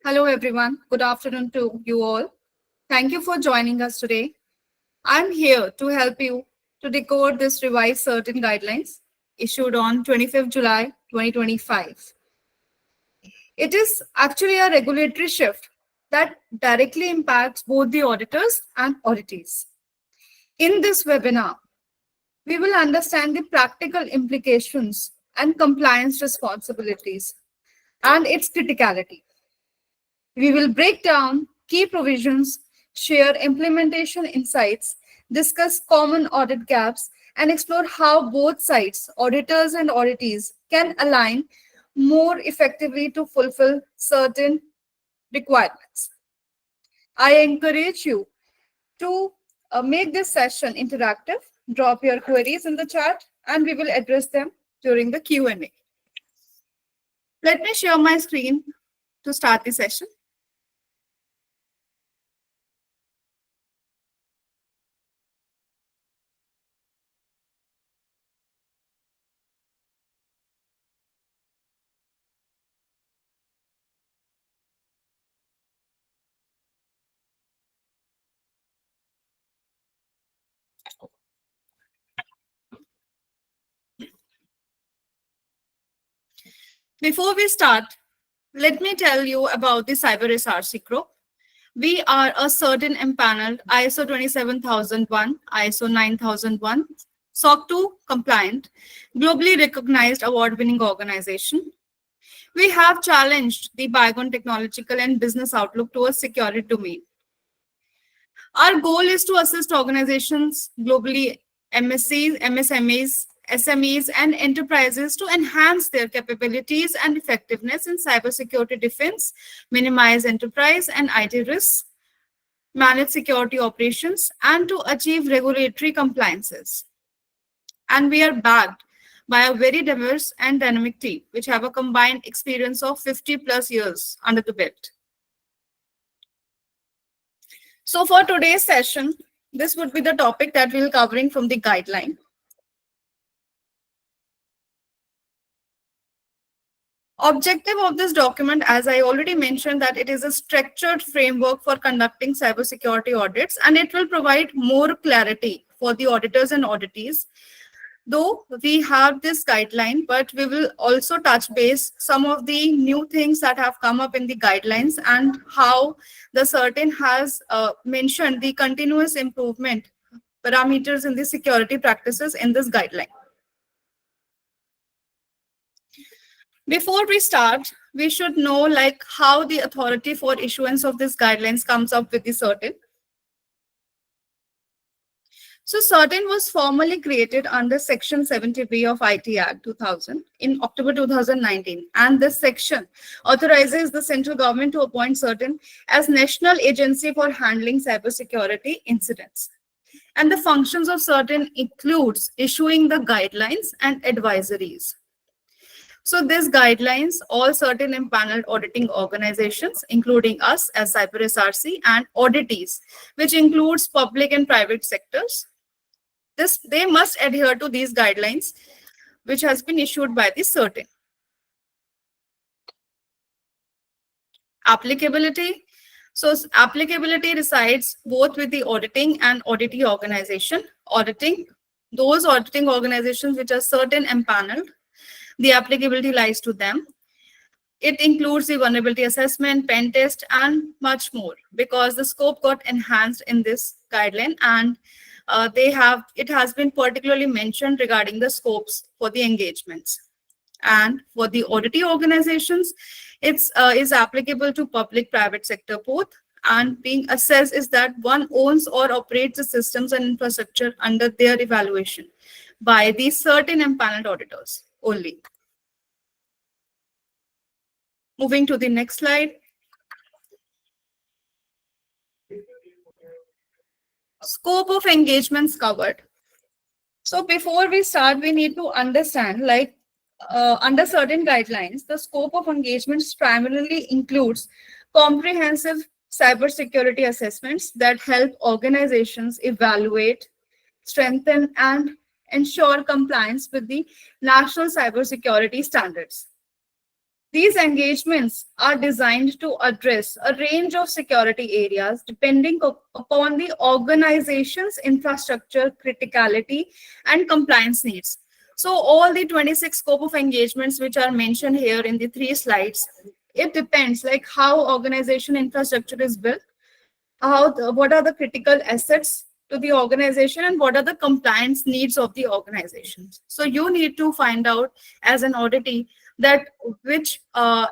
Hello, everyone. Good afternoon to you all. Thank you for joining us today. I'm here to help you to decode this revised CERT-In guidelines issued on 25th July 2025. It is actually a regulatory shift that directly impacts both the auditors and auditees. In this webinar, we will understand the practical implications and compliance responsibilities and its criticality. We will break down key provisions, share implementation insights, discuss common audit gaps, and explore how both sides, auditors and auditees, can align more effectively to fulfill certain requirements. I encourage you to make this session interactive. Drop your queries in the chat, and we will address them during the Q&A. Let me share my screen to start the session. Before we start, let me tell you about the CyberSRC group. We are a certain empaneled ISO 27001, ISO 9001, SOC 2 compliant, globally recognized award-winning organization. We have challenged the bygone technological and business outlook to a security domain. Our goal is to assist organizations globally, MSCs, MSMEs, SMEs, and enterprises to enhance their capabilities and effectiveness in cybersecurity defense, minimize enterprise and IT risks, manage security operations, and to achieve regulatory compliances. And we are backed by a very diverse and dynamic team, which have a combined experience of 50 plus years under the belt. So for today's session, this would be the topic that we'll be covering from the guideline. Objective of this document, as I already mentioned, that it is a structured framework for conducting cybersecurity audits, and it will provide more clarity for the auditors and auditees. Though we have this guideline, but we will also touch base some of the new things that have come up in the guidelines and how the CERT-In has mentioned the continuous improvement parameters in the security practices in this guideline. Before we start, we should know how the authority for issuance of these guidelines comes up with the CERT-In. So CERT-In was formally created under Section 70B of IT Act 2000 in October 2019. And this section authorizes the central government to appoint CERT-In as national agency for handling cybersecurity incidents. And the functions of CERT-In includes issuing the guidelines and advisories. So these guidelines, all certain empaneled auditing organizations, including us as CyberSRC and Auditees, which includes public and private sectors, they must adhere to these guidelines, which has been issued by the CERT-In. Applicability. So applicability resides both with the auditing and auditee organization. Auditing, those auditing organizations which are CERT-In empaneled, the applicability lies to them. It includes the vulnerability assessment, pen test, and much more, because the scope got enhanced in this guideline, and it has been particularly mentioned regarding the scopes for the engagements. And for the auditee organizations, it is applicable to public, private sector both, and being assessed is that one owns or operates the systems and infrastructure under their evaluation by the CERT-In empaneled auditors only. Moving to the next slide. Scope of engagements covered. So before we start, we need to understand, under certain guidelines, the scope of engagements primarily includes comprehensive cybersecurity assessments that help organizations evaluate, strengthen, and ensure compliance with the national cybersecurity standards. These engagements are designed to address a range of security areas depending upon the organization's infrastructure, criticality, and compliance needs. So all the 26 scope of engagements which are mentioned here in the 3 slides, it depends like how organization infrastructure is built, what are the critical assets to the organization, and what are the compliance needs of the organization. So you need to find out as an auditee that which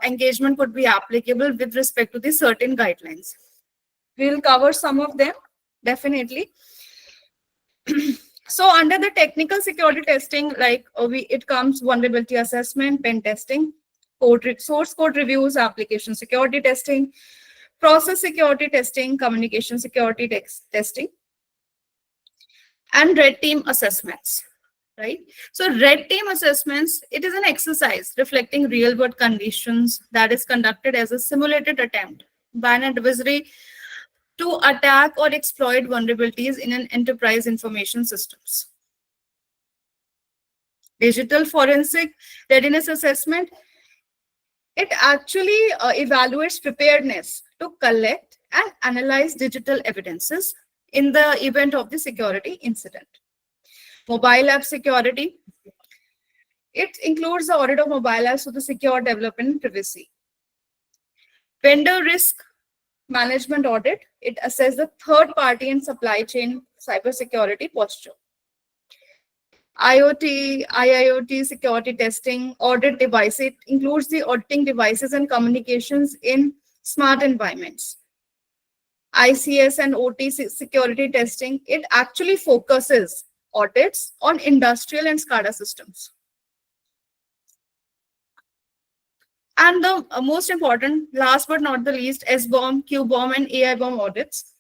engagement would be applicable with respect to the certain guidelines. We'll cover some of them definitely. So under the technical security testing, like it comes vulnerability assessment, pen testing, source code reviews, application security testing, process security testing, communication security testing, and red team assessments, right? So red team assessments, it is an exercise reflecting real world conditions that is conducted as a simulated attempt by an adversary to attack or exploit vulnerabilities in an enterprise information systems. Digital forensic readiness assessment, it actually evaluates preparedness to collect and analyze digital evidences in the event of the security incident. Mobile app security, it includes the audit of mobile apps for the secure development and privacy. Vendor risk management audit, it assesses the third party and supply chain cybersecurity posture. IoT, IIoT security testing, audit device, it includes the auditing devices and communications in smart environments. ICS and OT security testing, it actually focuses audits on industrial and SCADA systems. And the most important, last but not the least, SBOM, QBOM, and AI bomb audits.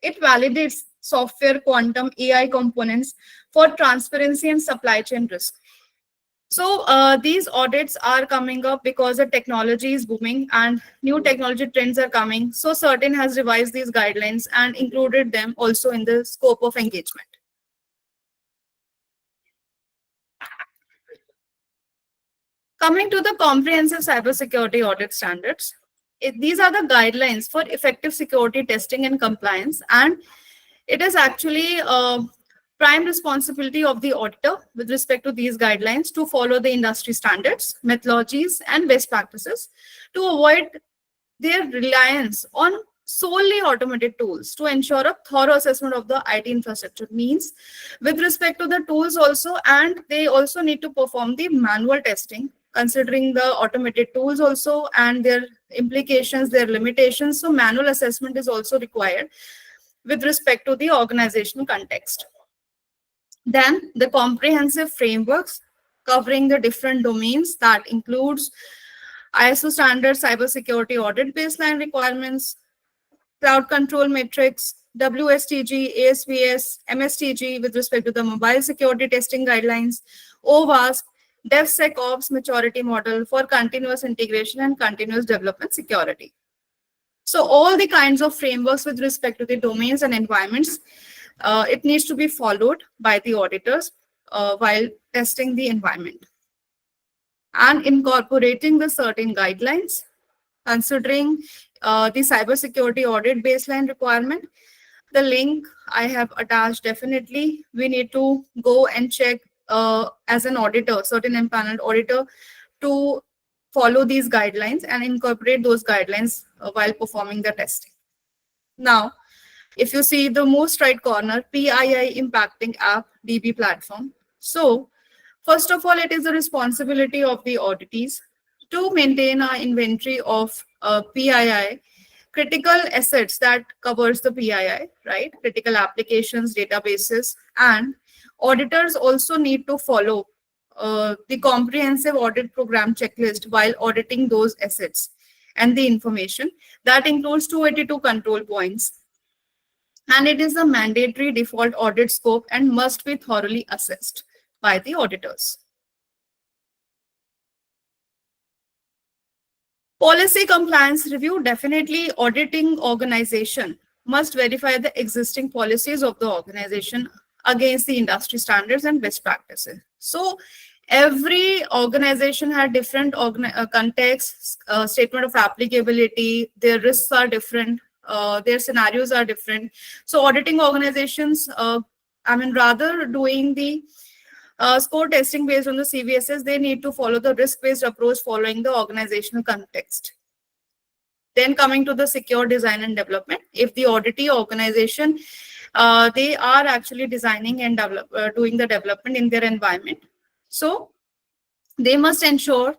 It validates software, quantum, AI components for transparency and supply chain risk. So these audits are coming up because the technology is booming and new technology trends are coming. So CERT-In has revised these guidelines and included them also in the scope of engagement. Coming to the comprehensive cybersecurity audit standards, these are the guidelines for effective security testing and compliance, and it is actually prime responsibility of the auditor with respect to these guidelines to follow the industry standards, methodologies, and best practices to avoid their reliance on solely automated tools to ensure a thorough assessment of the IT infrastructure. Means with respect to the tools also, and they also need to perform the manual testing considering the automated tools also and their implications, their limitations. So manual assessment is also required with respect to the organizational context. Then the comprehensive frameworks covering the different domains that includes ISO standard cybersecurity audit baseline requirements, cloud control metrics, WSTG, ASVS, MSTG with respect to the mobile security testing guidelines, OWASP, DevSecOps maturity model for continuous integration and continuous development security. So all the kinds of frameworks with respect to the domains and environments, it needs to be followed by the auditors while testing the environment. And incorporating the certain guidelines, considering the cybersecurity audit baseline requirement, the link I have attached, definitely we need to go and check as an auditor, certain empaneled auditor, to follow these guidelines and incorporate those guidelines while performing the testing. Now, if you see the most right corner, PII impacting app DB platform. So first of all, it is the responsibility of the auditees to maintain our inventory of PII, critical assets that covers the PII, right? Critical applications, databases, and auditors also need to follow the comprehensive audit program checklist while auditing those assets and the information. That includes 282 control points. And it is a mandatory default audit scope and must be thoroughly assessed by the auditors. Policy compliance review, definitely auditing organization must verify the existing policies of the organization against the industry standards and best practices. So Every organization had different contexts, statement of applicability, their risks are different, their scenarios are different. So auditing organizations, rather doing the score testing based on the CVSS, they need to follow the risk-based approach following the organizational context. Then coming to the secure design and development, if the auditee organization, they are actually designing and doing the development in their environment. So they must ensure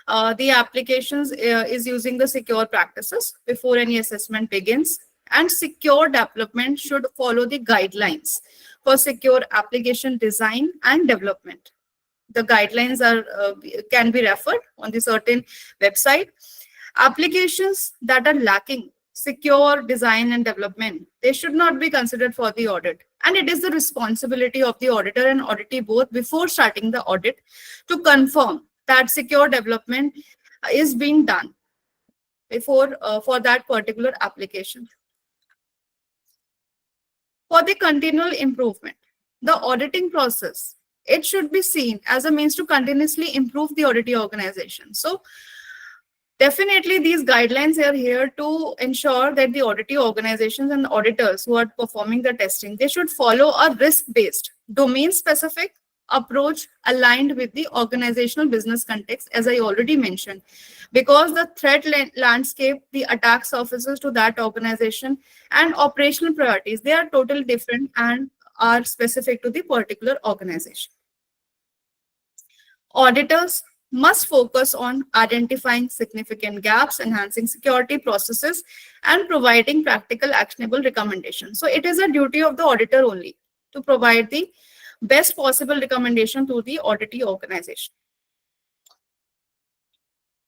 the applications is using the secure practices before any assessment begins. And secure development should follow the guidelines for secure application design and development. The guidelines are can be referred on the CERT-In website. Applications that are lacking secure design and development, they should not be considered for the audit. And it is the responsibility of the auditor and auditee both before starting the audit to confirm that secure development is being done before for that particular application. For the continual improvement, the auditing process, it should be seen as a means to continuously improve the auditee organization. So definitely, these guidelines are here to ensure that the auditee organizations and auditors who are performing the testing, they should follow a risk-based, domain-specific approach aligned with the organizational business context, as I already mentioned, because the threat landscape, the attack surfaces to that organization, and operational priorities, they are totally different and are specific to the particular organization. Auditors must focus on identifying significant gaps, enhancing security processes, and providing practical, actionable recommendations. So it is a duty of the auditor only to provide the best possible recommendation to the auditee organization.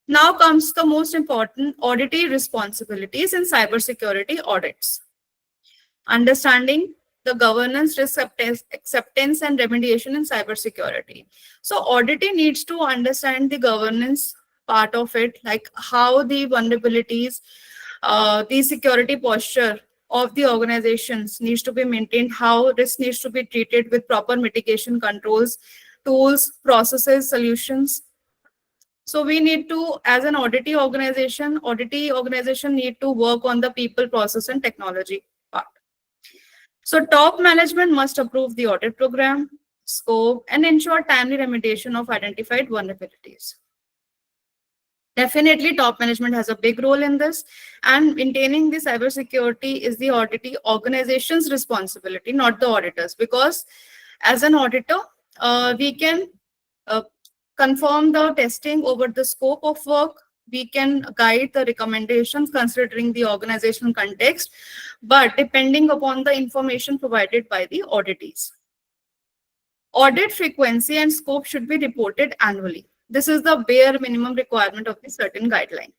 Now comes the most important auditee responsibilities in cybersecurity audits. Understanding the governance, risk acceptance, and remediation in cybersecurity. So auditee needs to understand the governance part of it, like how the vulnerabilities, the security posture of the organizations needs to be maintained, how risk needs to be treated with proper mitigation controls, tools, processes, solutions. So we need to, as an auditee organization need to work on the people, process, and technology part. So top management must approve the audit program, scope, and ensure timely remediation of identified vulnerabilities. Definitely, top management has a big role in this, and maintaining the cybersecurity is the auditee organization's responsibility, not the auditors, because as an auditor, we can confirm the testing over the scope of work, we can guide the recommendations considering the organizational context, but depending upon the information provided by the auditees. Audit frequency and scope should be reported annually. This is the bare minimum requirement of the CERT-In guideline.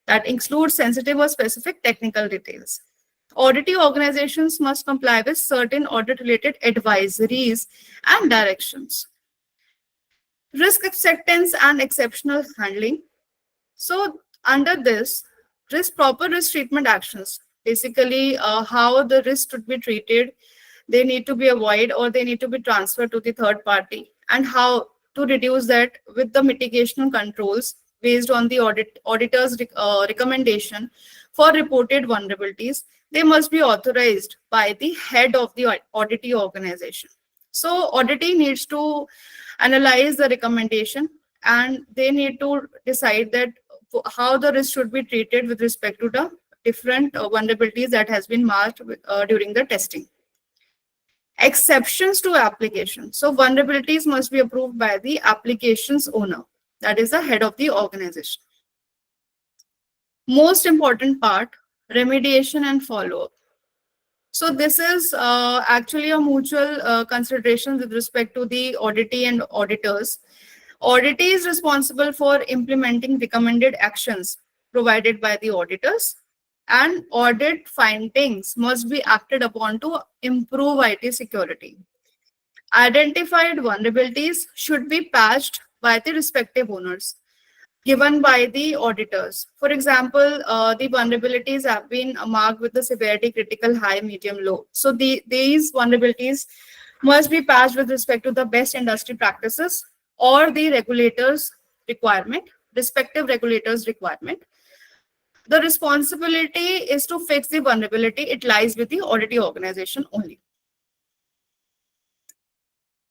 That includes sensitive or specific technical details. Auditee organizations must comply with certain audit-related advisories and directions. Risk acceptance and exceptional handling. So under this, proper risk treatment actions, basically how the risk should be treated, they need to be avoided or they need to be transferred to the third party, and how to reduce that with the mitigation controls based on the auditor's recommendation for reported vulnerabilities. They must be authorized by the head of the auditee organization. So auditee needs to analyze the recommendation and they need to decide that how the risk should be treated with respect to the different vulnerabilities that has been marked during the testing. Exceptions to application. So vulnerabilities must be approved by the application's owner, that is the head of the organization. Most important part, remediation and follow-up. So this is actually a mutual consideration with respect to the auditee and auditors. Auditee is responsible for implementing recommended actions provided by the auditors, and audit findings must be acted upon to improve IT security. Identified vulnerabilities should be patched by the respective owners given by the auditors. For example, the vulnerabilities have been marked with the severity critical, high, medium, low. So these vulnerabilities must be patched with respect to the best industry practices or the regulators' requirement, respective regulators' requirement. The responsibility is to fix the vulnerability. It lies with the auditee organization only.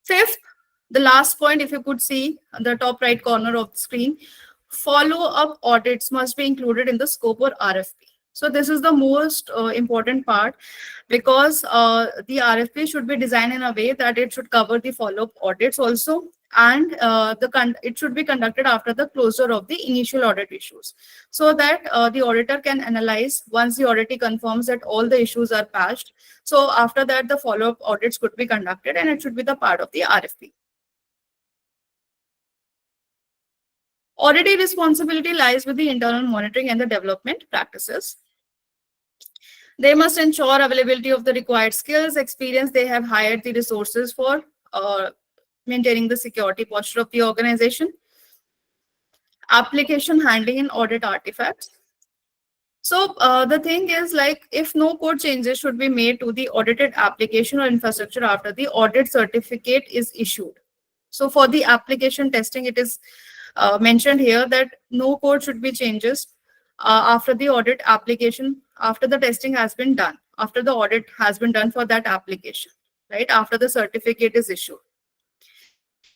Fifth, the last point, if you could see on the top right corner of the screen, follow-up audits must be included in the scope or RFP. So this is the most important part, because the RFP should be designed in a way that it should cover the follow-up audits also, and it should be conducted after the closure of the initial audit issues, so that the auditor can analyze once the auditee confirms that all the issues are patched. So after that, the follow-up audits could be conducted, and it should be the part of the RFP. Auditee responsibility lies with the internal monitoring and the development practices. They must ensure availability of the required skills, experience. They have hired the resources for maintaining the security posture of the organization. Application handling and audit artifacts. So the thing is, like, if no code changes should be made to the audited application or infrastructure after the audit certificate is issued. So for the application testing, it is mentioned here that no code should be changes after the audit application, after the testing has been done, after the audit has been done for that application, right? After the certificate is issued.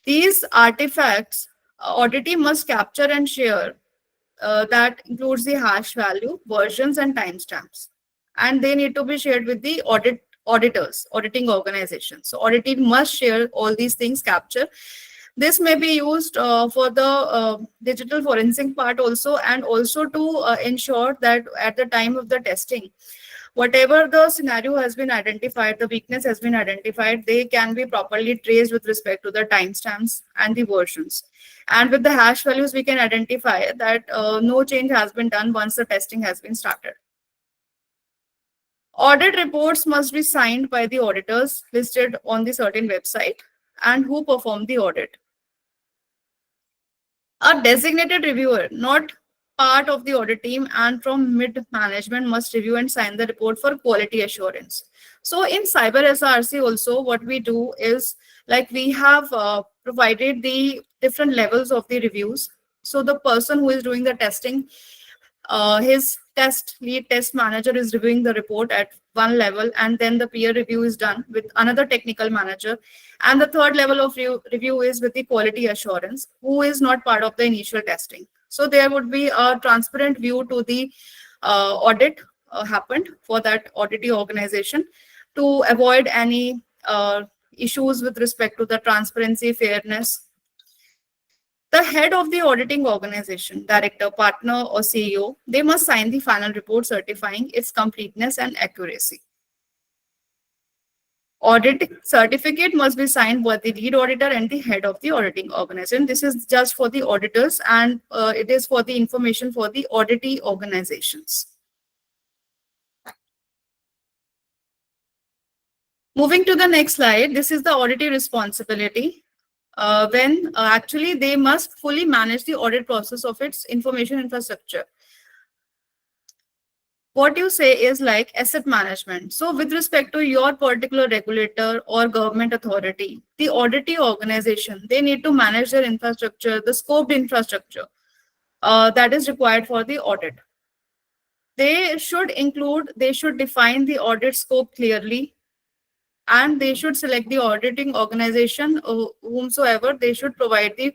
These artifacts, auditee must capture and share. That includes the hash value, versions, and timestamps. And they need to be shared with the auditors, auditing organizations. So auditee must share all these things, capture. This may be used for the digital forensic part also, and also to ensure that at the time of the testing, whatever the scenario has been identified, the weakness has been identified, they can be properly traced with respect to the timestamps and the versions. And with the hash values, we can identify that no change has been done once the testing has been started. Audit reports must be signed by the auditors listed on the CERT-In website and who perform the audit. A designated reviewer, not part of the audit team and from mid-management, must review and sign the report for quality assurance. So in cyber SRC also, what we do is, like, we have provided the different levels of the reviews. So the person who is doing the testing, his lead test manager is reviewing the report at one level, and then the peer review is done with another technical manager. And the third level of review is with the quality assurance, who is not part of the initial testing. So there would be a transparent view to the audit happened for that auditee organization, to avoid any issues with respect to the transparency, fairness. The head of the auditing organization, director, partner, or CEO, they must sign the final report certifying its completeness and accuracy. Audit certificate must be signed by the lead auditor and the head of the auditing organization. This is just for the auditors, and it is for the information for the auditee organizations. Moving to the next slide, this is the auditee responsibility. When actually they must fully manage the audit process of its information infrastructure. What you say is like asset management. So with respect to your particular regulator or government authority, the auditee organization, they need to manage their infrastructure, the scoped infrastructure that is required for the audit. They should define the audit scope clearly, and they should select the auditing organization whomsoever. They should provide the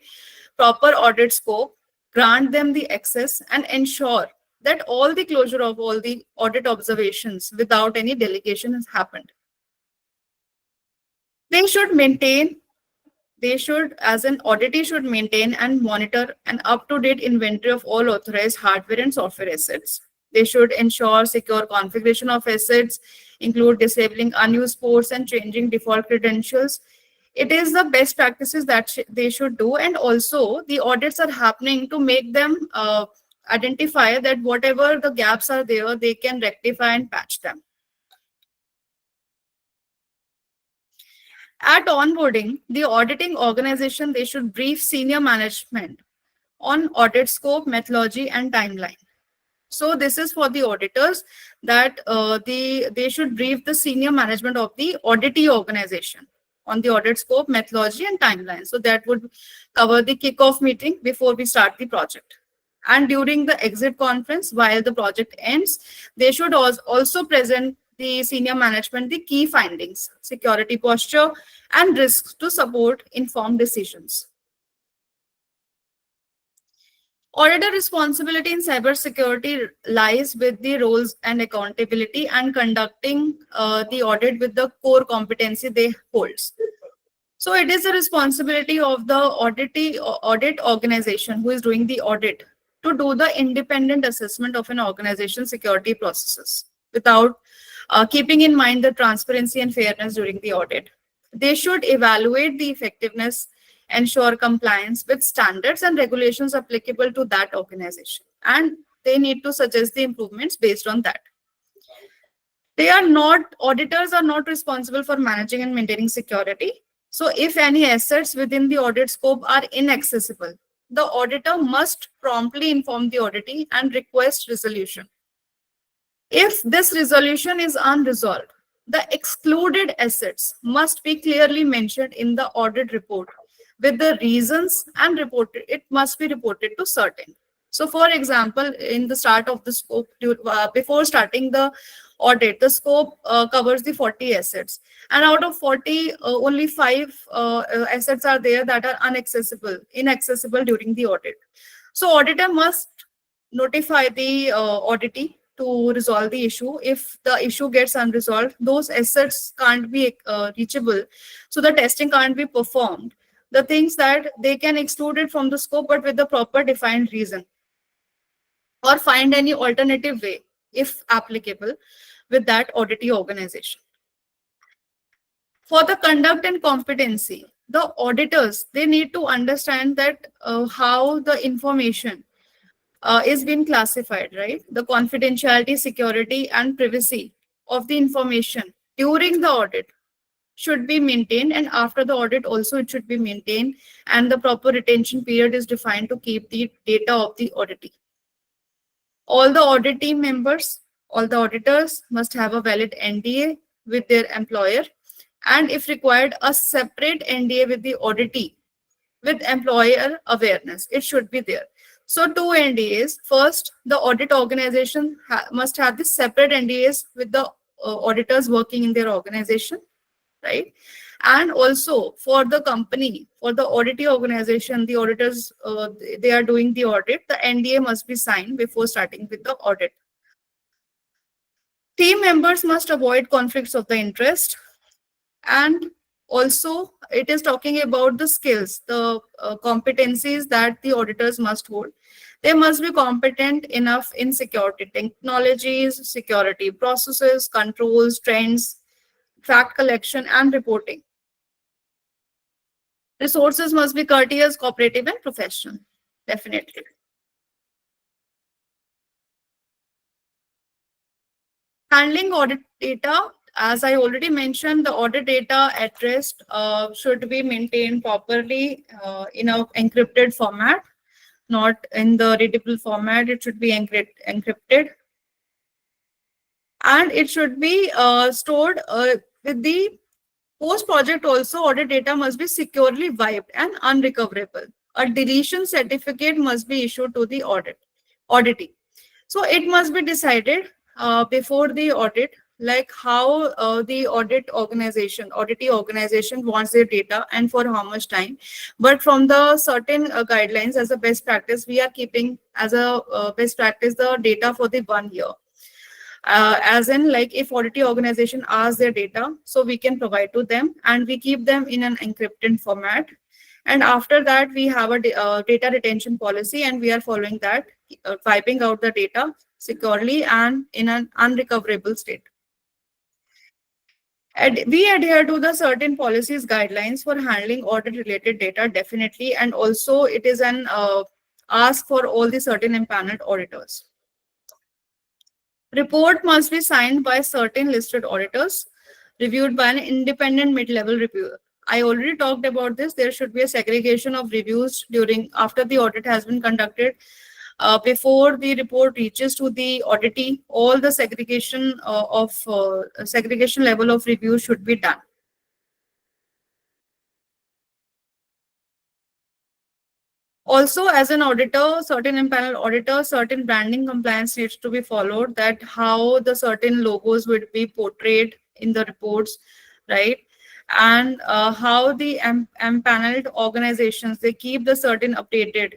proper audit scope, grant them the access, and ensure that all the closure of all the audit observations without any delegation has happened. They should, as an auditee, should maintain and monitor an up-to-date inventory of all authorized hardware and software assets. They should ensure secure configuration of assets, include disabling unused ports and changing default credentials. It is the best practices that they should do, and also the audits are happening to make them identify that whatever the gaps are there, they can rectify and patch them. At onboarding, the auditing organization, they should brief senior management on audit scope, methodology, and timeline. So this is for the auditors, that they should brief the senior management of the auditee organization on the audit scope, methodology, and timeline. So that would cover the kickoff meeting before we start the project. And during the exit conference, while the project ends, they should also present the senior management the key findings, security posture, and risks to support informed decisions. Auditor responsibility in cybersecurity lies with the roles and accountability and conducting the audit with the core competency they hold. So it is the responsibility of the audit organization who is doing the audit to do the independent assessment of an organization's security processes without keeping in mind the transparency and fairness during the audit. They should evaluate the effectiveness, ensure compliance with standards and regulations applicable to that organization, and they need to suggest the improvements based on that. Auditors are not responsible for managing and maintaining security. So if any assets within the audit scope are inaccessible, the auditor must promptly inform the auditee and request resolution. If this resolution is unresolved, the excluded assets must be clearly mentioned in the audit report with the reasons, and it must be reported to CERT-In. So for example, in the start of the scope, before starting the audit, the scope covers the 40 assets, and out of 40, only 5 assets are there that are inaccessible during the audit. So auditor must notify the auditee to resolve the issue. If the issue gets unresolved, those assets can't be reachable, so the testing can't be performed. The things that they can exclude it from the scope, but with the proper defined reason, or find any alternative way, if applicable, with that auditee organization. For the conduct and competency, the auditors, they need to understand that how the information is being classified, right? The confidentiality, security, and privacy of the information during the audit should be maintained, and after the audit also it should be maintained, and the proper retention period is defined to keep the data of the auditee. All the audit team members, all the auditors must have a valid NDA with their employer, and if required, a separate NDA with the auditee with employer awareness. It should be there. So 2 NDAs. First, the audit organization must have the separate NDAs with the auditors working in their organization, right? And also for the company, for the auditee organization, the auditors, they are doing the audit, the NDA must be signed before starting with the audit. Team members must avoid conflicts of the interest. And also it is talking about the skills, the competencies that the auditors must hold. They must be competent enough in security technologies, security processes, controls, trends, fact collection, and reporting. Resources must be courteous, cooperative, and professional. Definitely. Handling audit data, as I already mentioned, the audit data at rest should be maintained properly in an encrypted format, not in the readable format. It should be encrypted. And it should be stored with the post-project also. Audit data must be securely wiped and unrecoverable. A deletion certificate must be issued to the auditee. So it must be decided before the audit, like how the auditee organization wants their data and for how much time. But from the certain guidelines, as a best practice, we are keeping as a best practice the data for the 1 year. As in, like, if auditee organization asks their data, so we can provide to them, and we keep them in an encrypted format. And after that, we have a data retention policy, and we are following that, wiping out the data securely and in an unrecoverable state. We adhere to the certain policies guidelines for handling audit related data, definitely, and also it is an ask for all the certain empaneled auditors. Report must be signed by certain listed auditors, reviewed by an independent mid-level reviewer. I already talked about this. There should be a segregation of reviews after the audit has been conducted. Before the report reaches to the auditee, all the segregation level of review should be done. Also, as an auditor, certain impaneled auditor, certain branding compliance needs to be followed, that how the certain logos would be portrayed in the reports, right? And how the impaneled organizations, they keep the certain updated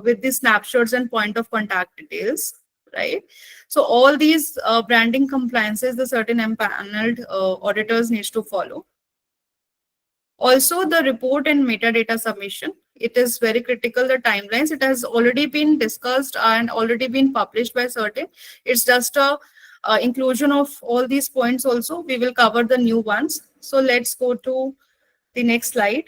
with the snapshots and point of contact details, right? So all these branding compliances, the certain impaneled auditors needs to follow. Also, the report and metadata submission. It is very critical, the timelines. It has already been discussed and already been published by CERT-In. It's just a inclusion of all these points also. We will cover the new ones. So let's go to the next slide.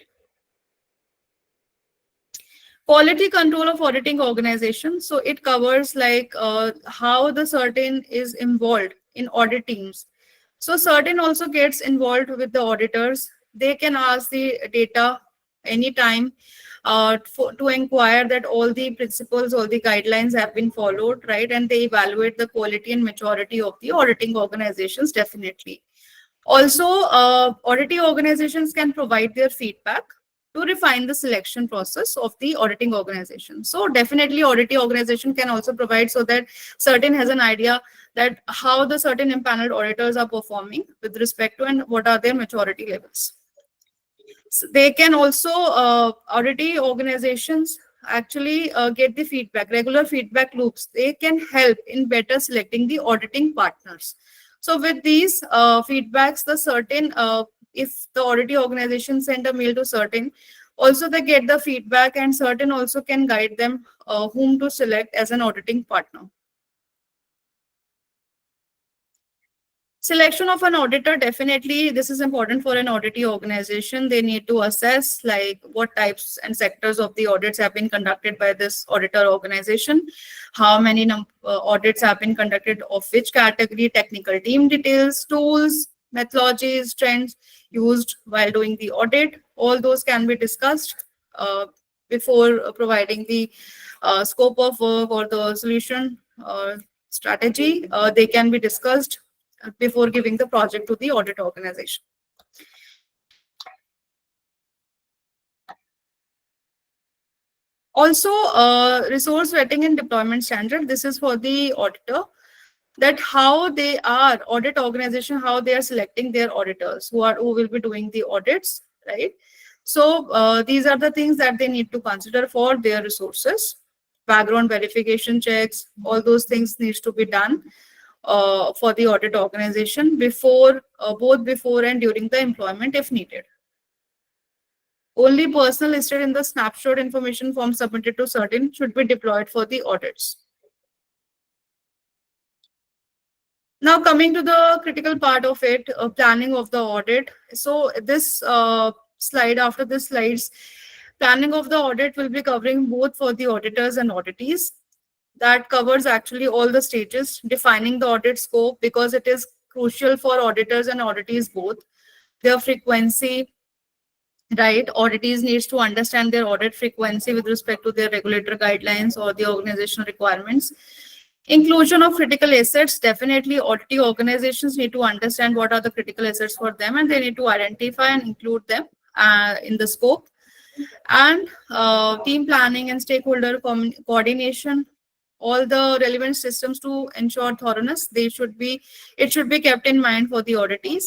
Quality control of auditing organization. So it covers like how the CERT-In is involved in audit teams. So CERT-In also gets involved with the auditors. They can ask the data anytime to inquire that all the principles, all the guidelines have been followed, right? And they evaluate the quality and maturity of the auditing organizations, definitely. Also, auditing organizations can provide their feedback to refine the selection process of the auditing organization. So definitely auditing organization can also provide, so that CERT-In has an idea that how the certain impaneled auditors are performing with respect to and what are their maturity levels. So they can also, auditing organizations actually get the feedback, regular feedback loops. They can help in better selecting the auditing partners. So with these feedbacks, the CERT-In, if the auditing organization send a mail to CERT-In, also they get the feedback, and CERT-In also can guide them whom to select as an auditing partner. Selection of an auditor, definitely this is important for an auditing organization. They need to assess like what types and sectors of the audits have been conducted by this auditor organization, how many audits have been conducted, of which category, technical team details, tools, methodologies, trends used while doing the audit. All those can be discussed before providing the scope of work or the solution strategy. They can be discussed before giving the project to the audit organization. Also, resource vetting and deployment standard. This is for the auditor, that how they are, audit organization, how they are selecting their auditors who will be doing the audits, right? So these are the things that they need to consider for their resources. Background verification checks, all those things needs to be done for the audit organization before, both before and during the employment if needed. Only personnel listed in the snapshot information form submitted to CERT-In should be deployed for the audits. Now coming to the critical part of it, planning of the audit. So this slide, after this slides, planning of the audit will be covering both for the auditors and auditees. That covers actually all the stages, defining the audit scope, because it is crucial for auditors and auditees both. Their frequency, right? Auditees needs to understand their audit frequency with respect to their regulatory guidelines or the organizational requirements. Inclusion of critical assets, definitely auditing organizations need to understand what are the critical assets for them, and they need to identify and include them in the scope. And team planning and stakeholder coordination, all the relevant systems to ensure thoroughness, it should be kept in mind for the auditees.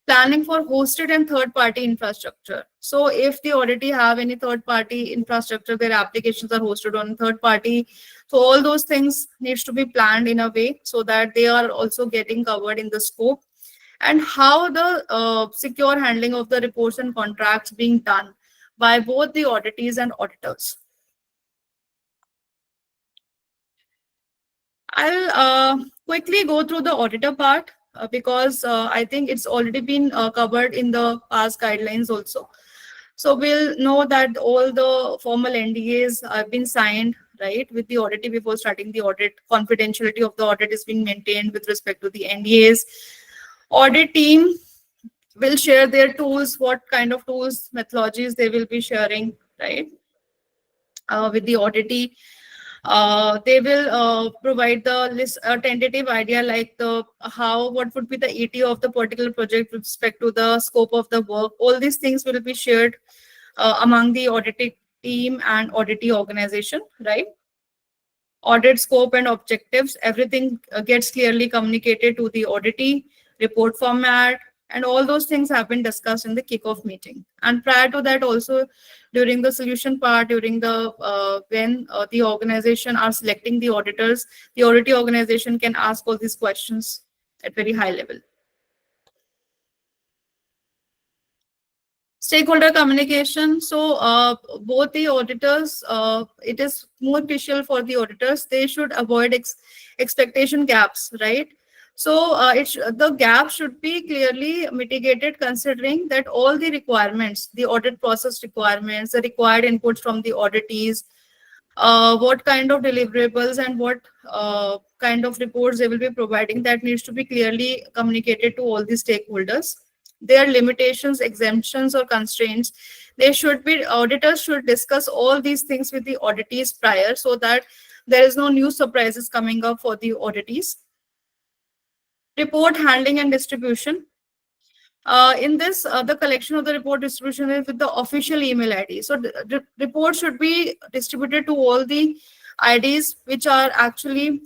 Planning for hosted and third-party infrastructure. So if the auditee have any third-party infrastructure, their applications are hosted on third-party, so all those things needs to be planned in a way so that they are also getting covered in the scope. And how the secure handling of the reports and contracts being done by both the auditees and auditors. I'll quickly go through the auditor part because I think it's already been covered in the past guidelines also. So we'll know that all the formal NDAs have been signed, right, with the auditee before starting the audit. Confidentiality of the audit is being maintained with respect to the NDAs. Audit team will share their tools, what kind of tools, methodologies they will be sharing, right, with the auditee. They will provide the list, tentative idea like what would be the ET of the particular project with respect to the scope of the work. All these things will be shared among the team and auditee organization, right? Audit scope and objectives, everything gets clearly communicated to the auditee, report format, and all those things have been discussed in the kickoff meeting. And prior to that, also during the solution part, during the when the organization are selecting the auditors, the auditee organization can ask all these questions at very high level. Stakeholder communication. So both the auditors, it is more crucial for the auditors. They should avoid expectation gaps, right? So the gap should be clearly mitigated, considering that all the requirements, the audit process requirements, the required inputs from the auditees, what kind of deliverables and what kind of reports they will be providing, that needs to be clearly communicated to all the stakeholders. Their limitations, exemptions, or constraints, they should be, auditors should discuss all these things with the auditees prior, so that there is no new surprises coming up for the auditees. Report handling and distribution. In this, the collection of the report distribution is with the official email ID. So the report should be distributed to all the IDs which are actually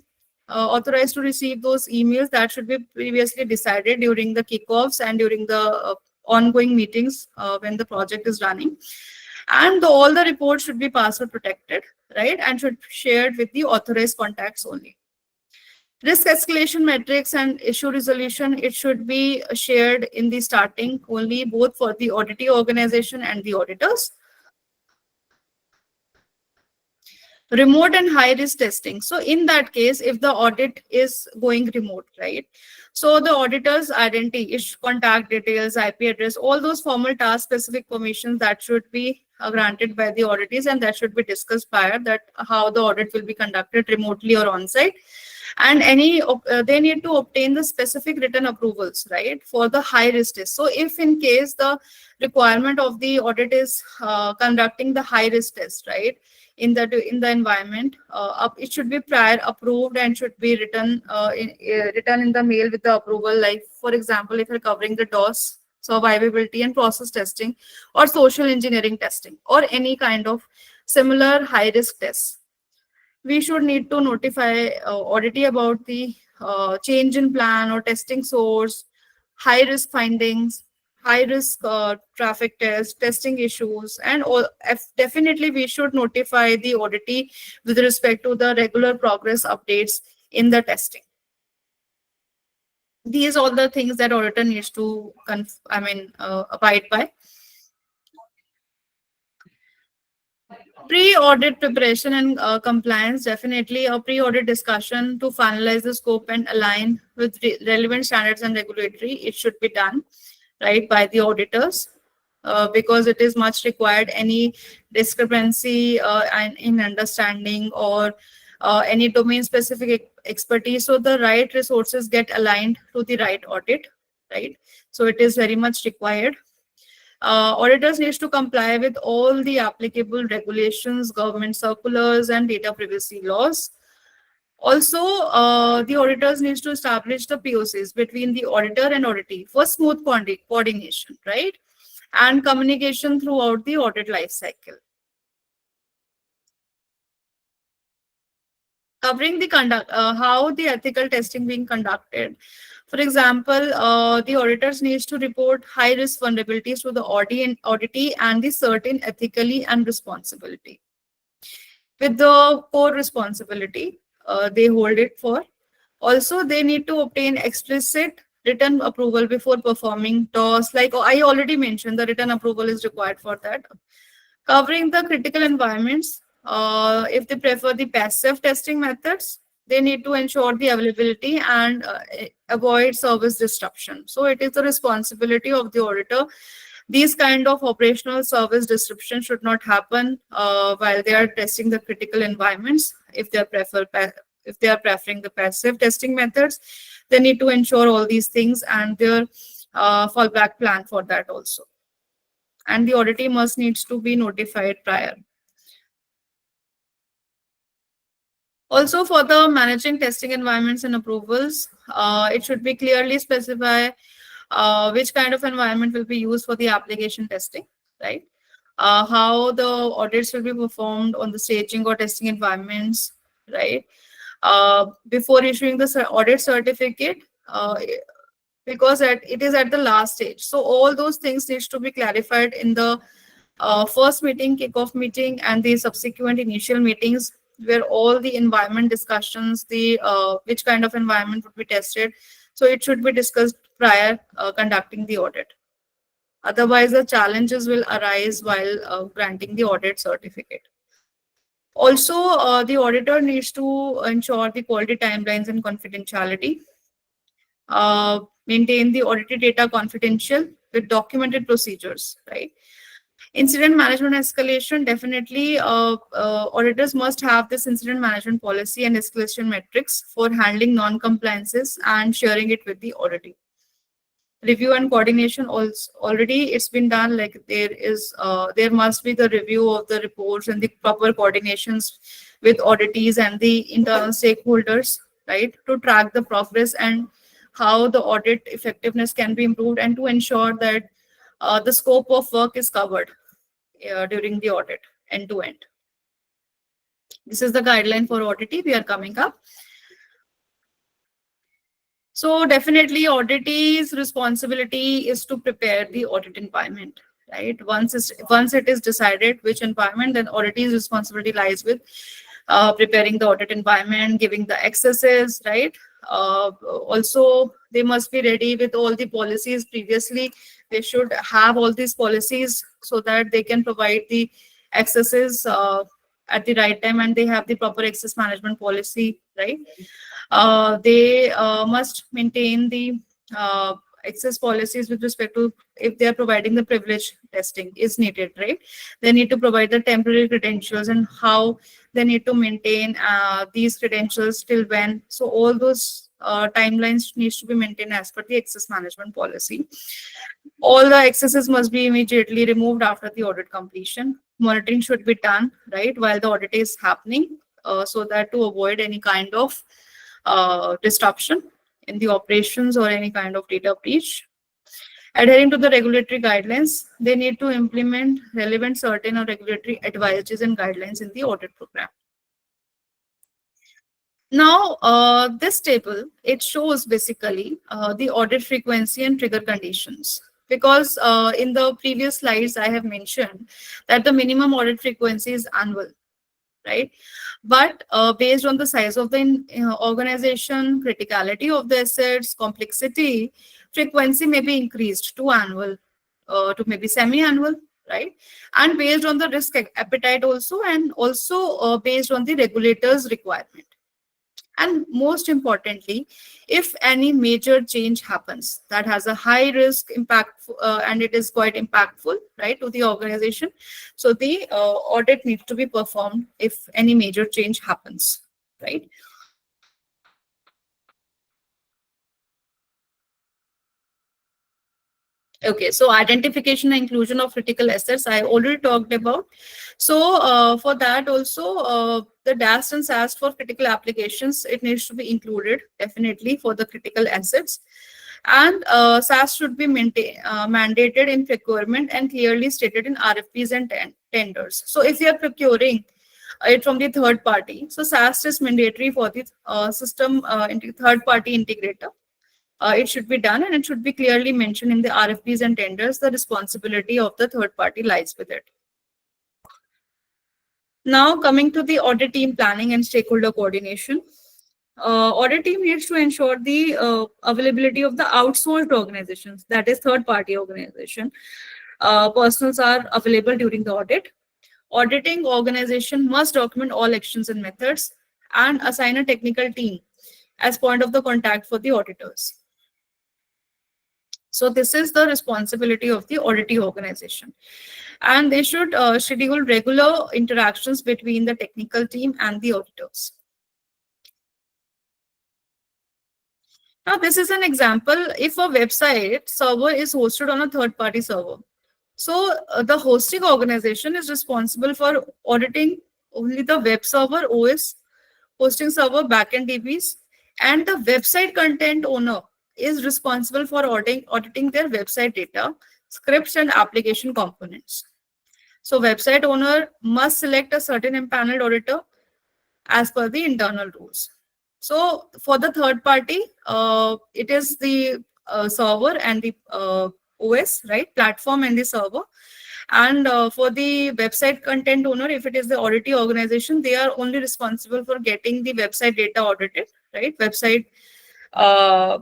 authorized to receive those emails. That should be previously decided during the kickoffs and during the ongoing meetings when the project is running. And all the reports should be password protected, right? And should be shared with the authorized contacts only. Risk escalation metrics and issue resolution, it should be shared in the starting only, both for the auditee organization and the auditors. Remote and high risk testing. So in that case, if the audit is going remote, right? So the auditor's identity, contact details, IP address, all those formal task specific permissions, that should be granted by the auditees, and that should be discussed prior, that how the audit will be conducted remotely or on site. And they need to obtain the specific written approvals, right, for the high risk test. So if in case the requirement of the audit is conducting the high risk test, right, in the environment, it should be prior approved and should be written in the mail with the approval. Like for example, if you're covering the DOS, survivability and process testing, or social engineering testing, or any kind of similar high risk tests, we should need to notify auditee about the change in plan or testing source, high risk findings, high risk traffic test, testing issues, and definitely we should notify the auditee with respect to the regular progress updates in the testing. These are all the things that auditor needs to abide by. Pre-audit preparation and compliance, definitely a pre-audit discussion to finalize the scope and align with relevant standards and regulatory, it should be done, right, by the auditors, because it is much required. Any discrepancy in understanding or any domain specific expertise, so the right resources get aligned to the right audit, right? So it is very much required. Auditors needs to comply with all the applicable regulations, government circulars, and data privacy laws. Also, the auditors needs to establish the POCs between the auditor and auditee for smooth coordination, right? And communication throughout the audit life cycle. Covering the how the ethical testing being conducted. For example, the auditors needs to report high risk vulnerabilities to the auditee and the CERT-In ethically and responsibility. With the core responsibility, they hold it for. Also, they need to obtain explicit written approval before performing TOS. Like I already mentioned, the written approval is required for that. Covering the critical environments, if they prefer the passive testing methods, they need to ensure the availability and avoid service disruption. So it is the responsibility of the auditor. These kind of operational service disruption should not happen while they are testing the critical environments. If they are preferring the passive testing methods, they need to ensure all these things and their fallback plan for that also. And the auditee must needs to be notified prior. Also, for the managing testing environments and approvals, it should be clearly specify which kind of environment will be used for the application testing, right? how the audits will be performed on the staging or testing environments, right? Before issuing the audit certificate, because it is at the last stage. So all those things needs to be clarified in the first meeting, kickoff meeting, and the subsequent initial meetings, where all the environment discussions, the which kind of environment would be tested. So it should be discussed prior conducting the audit. Otherwise, the challenges will arise while granting the audit certificate. Also, the auditor needs to ensure the quality timelines and confidentiality, maintain the audited data confidential with documented procedures, right? Incident management escalation, definitely auditors must have this incident management policy and escalation metrics for handling non-compliances and sharing it with the auditee. Review and coordination, also already it's been done, like there must be the review of the reports and the proper coordinations with auditees and the internal stakeholders, right, to track the progress and how the audit effectiveness can be improved, and to ensure that the scope of work is covered during the audit end to end. This is the guideline for auditee we are coming up. So definitely auditee's responsibility is to prepare the audit environment, right? Once it is decided which environment, then auditee's responsibility lies with preparing the audit environment, giving the accesses, right? Also, they must be ready with all the policies previously. They should have all these policies so that they can provide the accesses at the right time, and they have the proper access management policy, right? They must maintain the access policies with respect to if they are providing the privilege testing is needed, right? They need to provide the temporary credentials and how they need to maintain these credentials till when. So all those timelines needs to be maintained as per the access management policy. All the accesses must be immediately removed after the audit completion. Monitoring should be done, right, while the audit is happening, so that to avoid any kind of disruption in the operations or any kind of data breach. Adhering to the regulatory guidelines, they need to implement relevant CERT-In or regulatory advisories and guidelines in the audit program. Now, this table, it shows basically the audit frequency and trigger conditions. Because in the previous slides, I have mentioned that the minimum audit frequency is annual, right? But based on the size of the organization, criticality of the assets, complexity, frequency may be increased to annual, to maybe semi-annual, right? And based on the risk appetite also, and also based on the regulator's requirement. And most importantly, if any major change happens that has a high risk impact and it is quite impactful, right, to the organization, so the audit needs to be performed if any major change happens, right? Okay, so identification and inclusion of critical assets, I already talked about. So for that also, the DAST and SAST for critical applications, it needs to be included definitely for the critical assets. And SAST should be mandated in procurement and clearly stated in RFPs and tenders. So if you are procuring it from the third party, so SAST is mandatory for the system third party integrator. It should be done, and it should be clearly mentioned in the RFPs and tenders. The responsibility of the third party lies with it. Now, coming to the audit team planning and stakeholder coordination. Audit team needs to ensure the availability of the outsourced organizations, that is third party organization. Personals are available during the audit. Auditing organization must document all actions and methods and assign a technical team as point of the contact for the auditors. So this is the responsibility of the auditee organization. And they should schedule regular interactions between the technical team and the auditors. Now, this is an example. If a website server is hosted on a third-party server, so the hosting organization is responsible for auditing only the web server OS, hosting server backend DBs, and the website content owner is responsible for auditing their website data, scripts, and application components. So website owner must select a certain empaneled auditor as per the internal rules. So for the third party, it is the server and the OS, right? Platform and the server. And for the website content owner, if it is the auditee organization, they are only responsible for getting the website data audited, right? Website uh,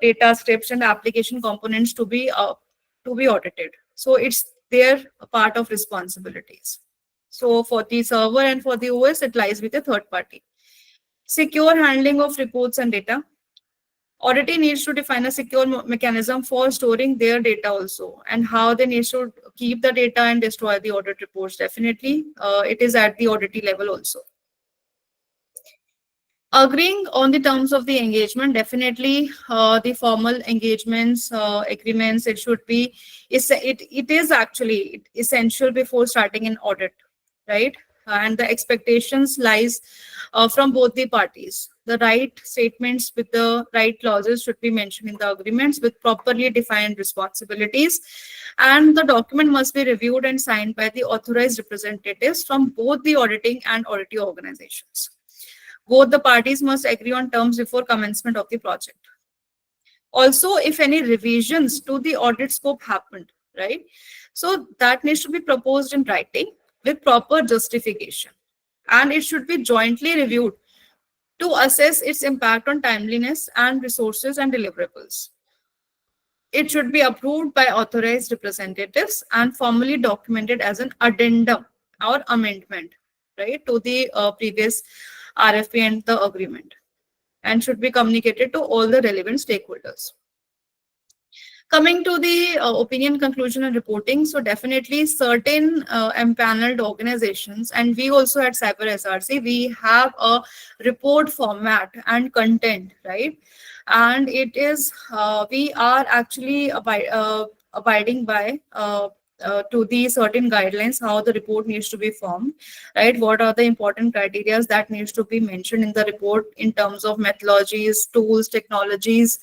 data scripts and application components to be audited. So it's their part of responsibilities. So for the server and for the OS, it lies with a third party. Secure handling of reports and data. Auditee needs to define a secure mechanism for storing their data also, and how they need to keep the data and destroy the audit reports. Definitely, it is at the auditee level also. Agreeing on the terms of the engagement, definitely the formal engagements, agreements, it should be, it is actually essential before starting an audit, right? And the expectations lies from both the parties. The right statements with the right clauses should be mentioned in the agreements with properly defined responsibilities. And the document must be reviewed and signed by the authorized representatives from both the auditing and auditee organizations. Both the parties must agree on terms before commencement of the project. Also, if any revisions to the audit scope happened, right? So that needs to be proposed in writing with proper justification. And it should be jointly reviewed to assess its impact on timeliness and resources and deliverables. It should be approved by authorized representatives and formally documented as an addendum or amendment, right, to the previous RFP and the agreement, and should be communicated to all the relevant stakeholders. Coming to the opinion, conclusion, and reporting, so definitely certain empaneled organizations, and we also at Cyber SRC, we have a report format and content, right? And it is, we are actually abiding by to the certain guidelines, how the report needs to be formed, right? What are the important criteria that needs to be mentioned in the report in terms of methodologies, tools, technologies,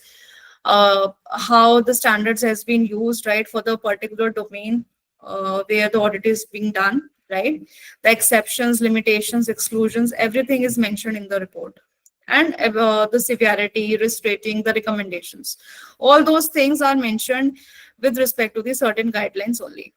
how the standards has been used, right, for the particular domain where the audit is being done, right? The exceptions, limitations, exclusions, everything is mentioned in the report. And the severity, risk rating, the recommendations. All those things are mentioned with respect to the certain guidelines only.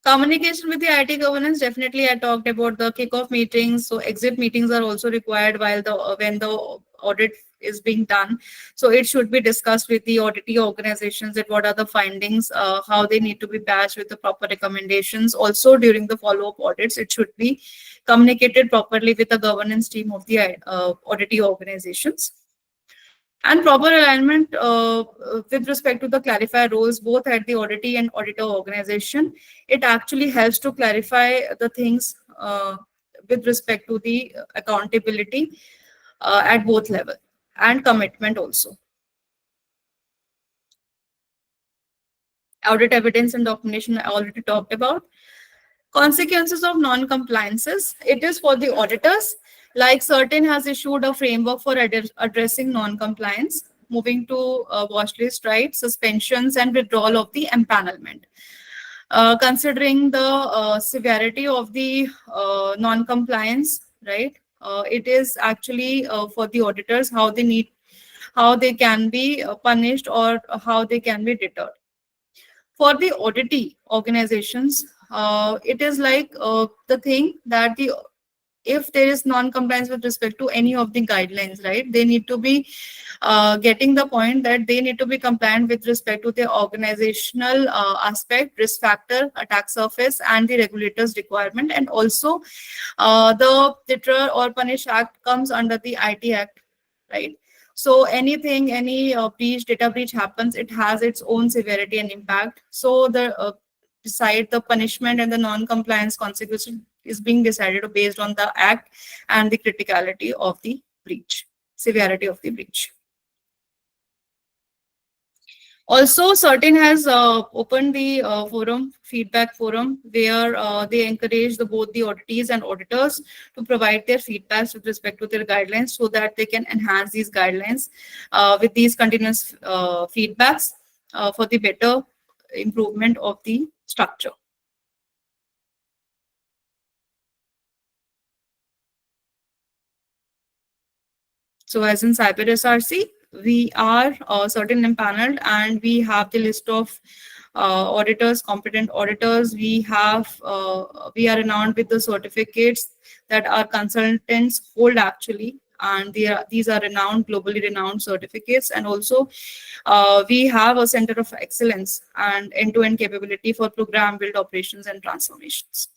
Communication with the IT governance, definitely I talked about the kickoff meetings. So exit meetings are also required while the when the audit is being done. So it should be discussed with the auditee organizations that what are the findings, how they need to be patched with the proper recommendations. Also during the follow-up audits, it should be communicated properly with the governance team of the auditee organizations. And proper alignment with respect to the clarified roles, both at the auditee and auditor organization. It actually helps to clarify the things with respect to the accountability at both level and commitment also. Audit evidence and documentation I already talked about. Consequences of non-compliances. It is for the auditors. Like CERT-In has issued a framework for addressing non-compliance, moving to watch list, right? Suspensions and withdrawal of the empanelment. Considering the severity of the non-compliance, right? It is actually for the auditors how they can be punished or how they can be deterred. For the auditee organizations, it is like the thing that if there is non-compliance with respect to any of the guidelines, right, they need to be getting the point that they need to be compliant with respect to the organizational aspect, risk factor, attack surface, and the regulators requirement. And also the deter or punish act comes under the IT Act, right? So anything, any breach, data breach happens, it has its own severity and impact. So the decide the punishment and the non-compliance consequences is being decided based on the act and the criticality of the breach, severity of the breach. Also, CERT-In has opened the feedback forum, where they encourage both the auditees and auditors to provide their feedbacks with respect to their guidelines, so that they can enhance these guidelines with these continuous feedbacks for the better improvement of the structure. So as in Cyber SRC, we are CERT-In impaneled, and we have the list of auditors, competent auditors. We are renowned with the certificates that our consultants hold actually, and these are renowned, globally renowned certificates. And also we have a center of excellence and end-to-end capability for program build, operations, and transformations.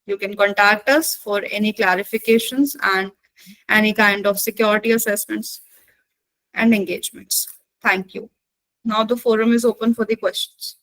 You can contact us for any clarifications and any kind of security assessments and engagements. Thank you. Now the forum is open for the questions.